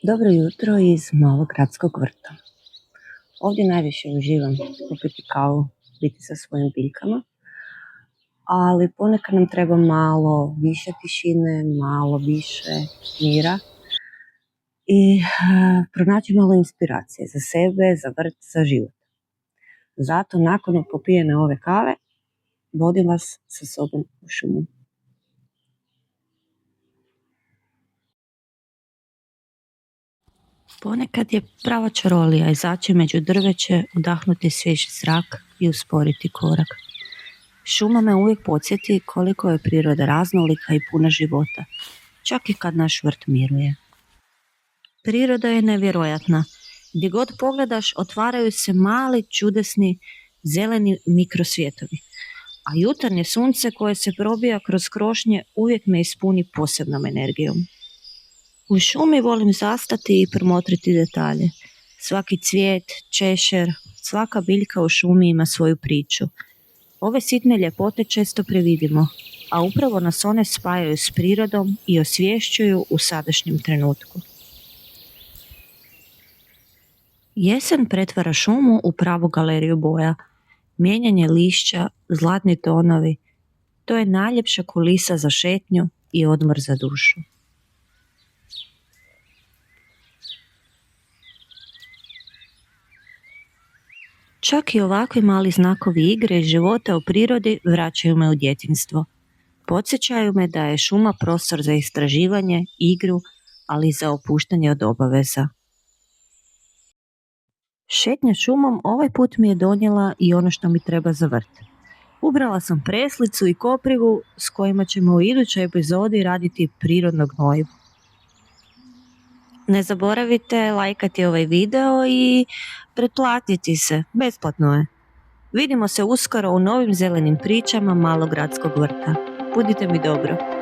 Dobro jutro iz malog gradskog vrta. Ovdje najviše uživam popiti kavu, biti sa svojim biljkama, ali ponekad nam treba malo više tišine, malo više mira i pronaći malo inspiracije za sebe, za vrt, za život. Zato nakon popijene ove kave vodim vas sa sobom u šumu. Ponekad je prava čarolija izaći među drveće, udahnuti svježi zrak i usporiti korak. Šuma me uvijek podsjeti koliko je priroda raznolika i puna života, čak i kad naš vrt miruje. Priroda je nevjerojatna. Gdje god pogledaš otvaraju se mali, čudesni, zeleni mikrosvijetovi. A jutarnje sunce koje se probija kroz krošnje uvijek me ispuni posebnom energijom. U šumi volim zastati i promotriti detalje. Svaki cvijet, češer, svaka biljka u šumi ima svoju priču. Ove sitne ljepote često previdimo, a upravo nas one spajaju s prirodom i osvješćuju u sadašnjem trenutku. Jesen pretvara šumu u pravu galeriju boja. Mijenjanje lišća, zlatni tonovi, to je najljepša kulisa za šetnju i odmor za dušu. Čak i ovakvi mali znakovi igre i života u prirodi vraćaju me u djetinjstvo. Podsjećaju me da je šuma prostor za istraživanje, igru, ali i za opuštanje od obaveza. Šetnja šumom ovaj put mi je donijela i ono što mi treba za vrt. Ubrala sam preslicu i koprivu s kojima ćemo u idućoj epizodi raditi prirodno gnojivo. Ne zaboravite lajkati ovaj video i pretplatiti se, besplatno je. Vidimo se uskoro u novim zelenim pričama malog gradskog vrta. Budite mi dobro.